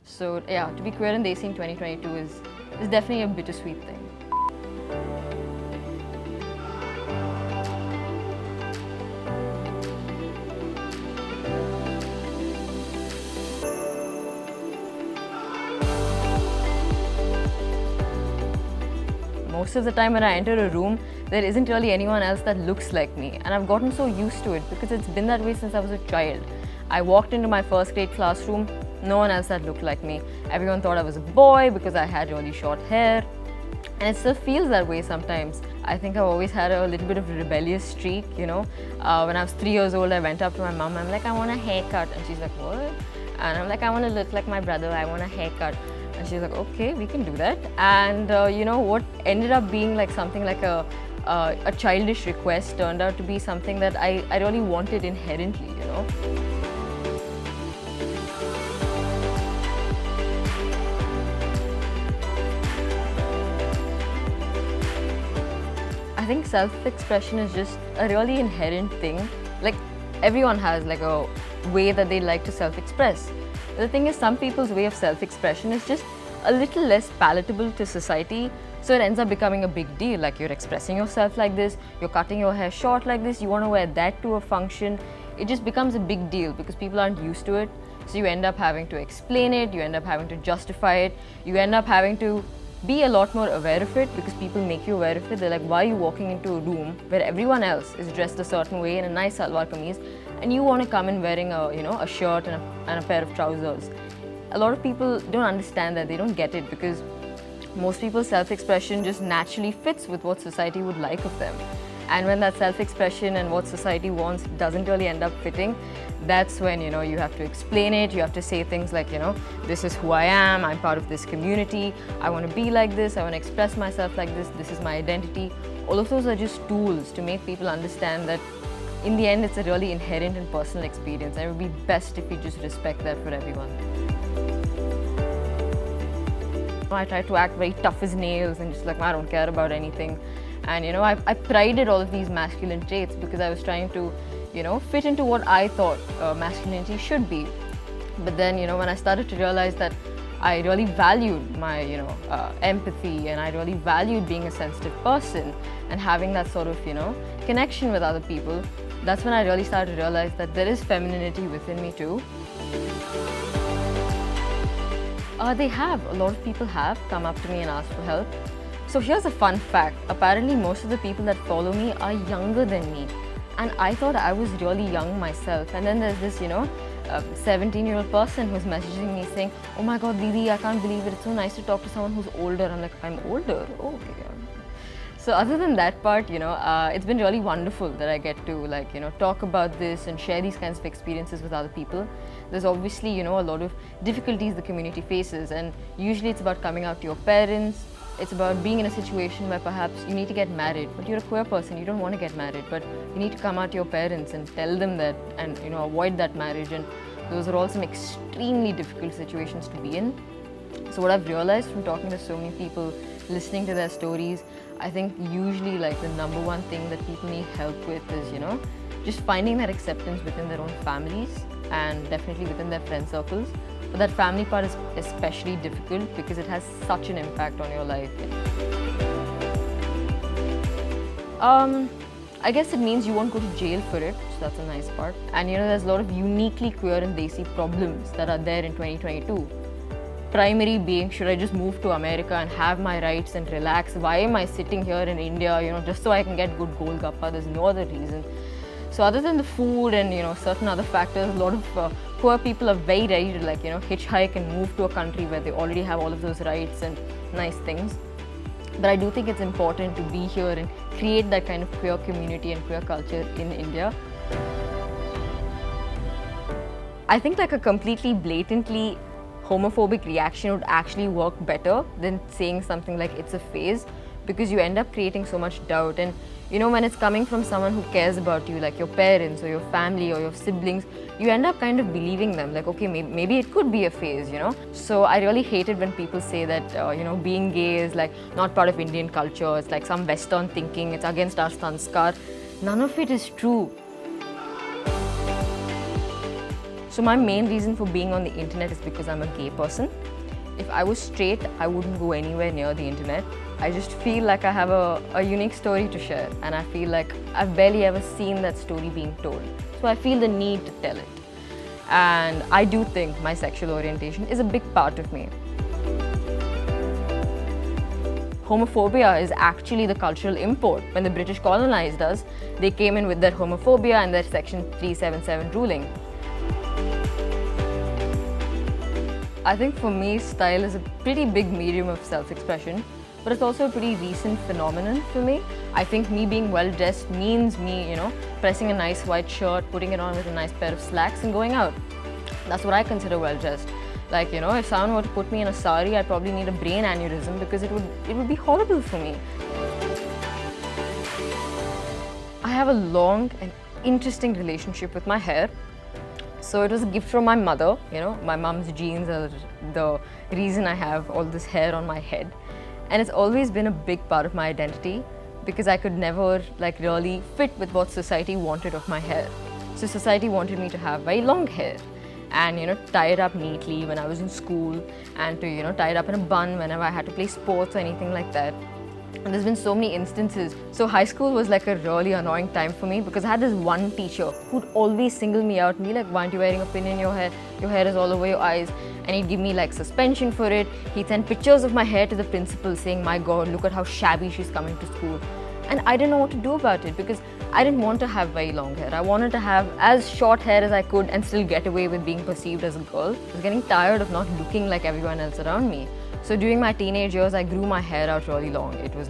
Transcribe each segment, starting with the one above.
So yeah, to be queer and desi in 2022 is definitely a bittersweet thing. Most of the time when I enter a room, there isn't really anyone else that looks like me, and I've gotten so used to it because it's been that way since I was a child. I walked into my first grade classroom, no one else that looked like me. Everyone thought I was a boy because I had really short hair, and it still feels that way sometimes. I think I've always had a little bit of a rebellious streak, you know. When I was 3 years old, I went up to my mom, I'm like, I want a haircut, and she's like, what? And I'm like, I want to look like my brother, I want a haircut. And she's like, okay, we can do that. And you know, what ended up being like something like a childish request turned out to be something that I really wanted inherently, you know. I think self-expression is just a really inherent thing. Like, everyone has like a way that they like to self-express. The thing is, some people's way of self-expression is just a little less palatable to society, so it ends up becoming a big deal. Like, you're expressing yourself like this, you're cutting your hair short like this, you want to wear that to a function. It just becomes a big deal because people aren't used to it. So you end up having to explain it, you end up having to justify it, you end up having to be a lot more aware of it because people make you aware of it. They're like, why are you walking into a room where everyone else is dressed a certain way in a nice salwar kameez, and you want to come in wearing a shirt and a pair of trousers? A lot of people don't understand that, they don't get it, because most people's self-expression just naturally fits with what society would like of them. And when that self-expression and what society wants doesn't really end up fitting, that's when, you know, you have to explain it. You have to say things like, you know, this is who I am, I'm part of this community, I want to be like this, I want to express myself like this is my identity. All of those are just tools to make people understand that in the end it's a really inherent and personal experience, and it would be best if you just respect that for everyone. I tried to act very tough as nails and just like, I don't care about anything. And you know, I prided all of these masculine traits because I was trying to, you know, fit into what I thought masculinity should be. But then, you know, when I started to realize that I really valued my, you know, empathy, and I really valued being a sensitive person and having that sort of, you know, connection with other people, that's when I really started to realize that there is femininity within me too. They have. A lot of people have come up to me and asked for help. So here's a fun fact. Apparently most of the people that follow me are younger than me. And I thought I was really young myself. And then there's this, you know, 17-year-old person who's messaging me saying, oh my God, Didi, I can't believe it. It's so nice to talk to someone who's older. I'm like, I'm older? Oh, okay. So other than that part, you know, it's been really wonderful that I get to, like, you know, talk about this and share these kinds of experiences with other people. There's obviously, you know, a lot of difficulties the community faces, and usually it's about coming out to your parents. It's about being in a situation where perhaps you need to get married, but you're a queer person, you don't want to get married, but you need to come out to your parents and tell them that, and, you know, avoid that marriage. And those are all some extremely difficult situations to be in. So what I've realized from talking to so many people, listening to their stories, I think usually like the number one thing that people need help with is, you know, just finding that acceptance within their own families and definitely within their friend circles. But that family part is especially difficult because it has such an impact on your life. I guess it means you won't go to jail for it, so that's a nice part. And you know, there's a lot of uniquely queer and desi problems that are there in 2022. Primary being, should I just move to America and have my rights and relax? Why am I sitting here in India, you know, just so I can get good golgappa? There's no other reason. So other than the food and, you know, certain other factors, a lot of poor people are very ready to, like, you know, hitchhike and move to a country where they already have all of those rights and nice things. But I do think it's important to be here and create that kind of queer community and queer culture in India. I think like a completely blatantly homophobic reaction would actually work better than saying something like it's a phase, because you end up creating so much doubt. And you know, when it's coming from someone who cares about you, like your parents or your family or your siblings, you end up kind of believing them, like, okay, maybe it could be a phase, you know. So I really hate it when people say that, you know, being gay is like not part of Indian culture, it's like some Western thinking, it's against our sanskar. None of it is true. So my main reason for being on the internet is because I'm a gay person. If I was straight, I wouldn't go anywhere near the internet. I just feel like I have a unique story to share, and I feel like I've barely ever seen that story being told. So I feel the need to tell it. And I do think my sexual orientation is a big part of me. Homophobia is actually the cultural import. When the British colonized us, they came in with their homophobia and their Section 377 ruling. I think for me, style is a pretty big medium of self-expression, but it's also a pretty recent phenomenon for me. I think me being well-dressed means me, pressing a nice white shirt, putting it on with a nice pair of slacks and going out. That's what I consider well-dressed. Like, if someone were to put me in a sari, I'd probably need a brain aneurysm because it would be horrible for me. I have a long and interesting relationship with my hair. So it was a gift from my mother, my mom's genes are the reason I have all this hair on my head. And it's always been a big part of my identity because I could never really fit with what society wanted of my hair. So society wanted me to have very long hair and tie it up neatly when I was in school, and to tie it up in a bun whenever I had to play sports or anything like that. And there's been so many instances. So high school was like a really annoying time for me because I had this one teacher who'd always single me out and be like, why aren't you wearing a pin in your hair? Your hair is all over your eyes. And he'd give me suspension for it. He'd send pictures of my hair to the principal saying, my God, look at how shabby she's coming to school. And I didn't know what to do about it because I didn't want to have very long hair. I wanted to have as short hair as I could and still get away with being perceived as a girl. I was getting tired of not looking like everyone else around me. So during my teenage years, I grew my hair out really long. It was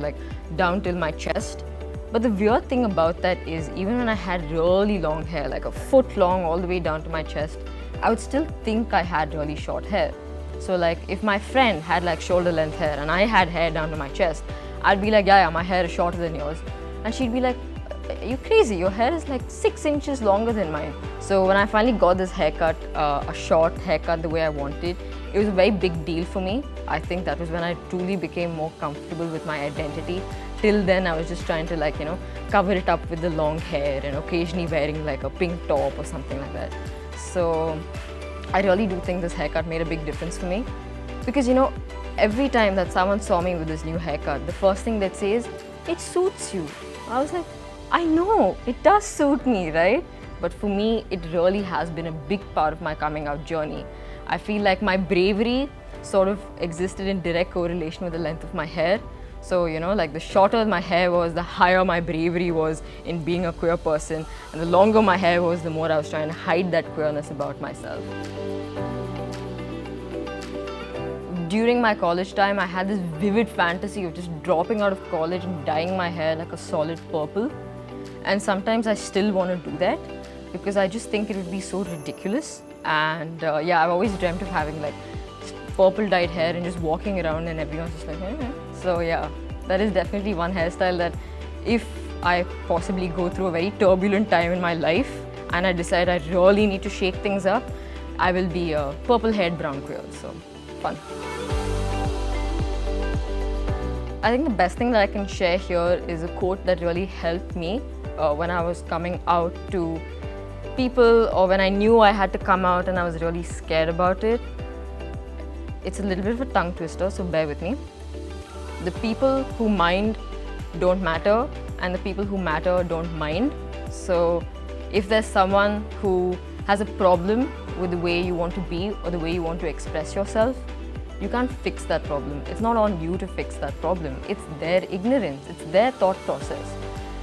down till my chest. But the weird thing about that is even when I had really long hair, like a foot long all the way down to my chest, I would still think I had really short hair. So if my friend had shoulder length hair and I had hair down to my chest, I'd be like, yeah, my hair is shorter than yours. And she'd be like, are you crazy? Your hair is 6 inches longer than mine. So when I finally got this haircut, a short haircut the way I wanted, it was a very big deal for me. I think that was when I truly became more comfortable with my identity. Till then, I was just trying to cover it up with the long hair and occasionally wearing a pink top or something like that. So I really do think this haircut made a big difference for me. Because every time that someone saw me with this new haircut, the first thing they'd say is, it suits you. I was like, I know, it does suit me, right? But for me, it really has been a big part of my coming out journey. I feel like my bravery sort of existed in direct correlation with the length of my hair. So, the shorter my hair was, the higher my bravery was in being a queer person. And the longer my hair was, the more I was trying to hide that queerness about myself. During my college time, I had this vivid fantasy of just dropping out of college and dyeing my hair like a solid purple. And sometimes I still want to do that because I just think it would be so ridiculous. And yeah, I've always dreamt of having purple dyed hair and just walking around and everyone's just like, eh. So yeah, that is definitely one hairstyle that if I possibly go through a very turbulent time in my life and I decide I really need to shake things up, I will be a purple haired brown queer. So fun. I think the best thing that I can share here is a quote that really helped me when I was coming out to people, or when I knew I had to come out and I was really scared about it. It's a little bit of a tongue twister, so bear with me. The people who mind don't matter, and the people who matter don't mind. So if there's someone who has a problem with the way you want to be or the way you want to express yourself, you can't fix that problem. It's not on you to fix that problem. It's their ignorance, it's their thought process.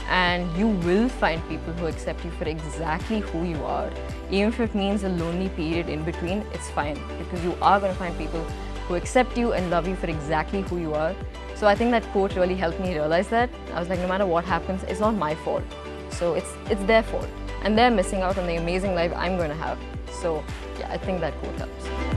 And you will find people who accept you for exactly who you are. Even if it means a lonely period in between, it's fine, because you are going to find people who accept you and love you for exactly who you are. So I think that quote really helped me realize that. I was like, no matter what happens, it's not my fault. So it's their fault. And they're missing out on the amazing life I'm going to have. So yeah, I think that quote helps.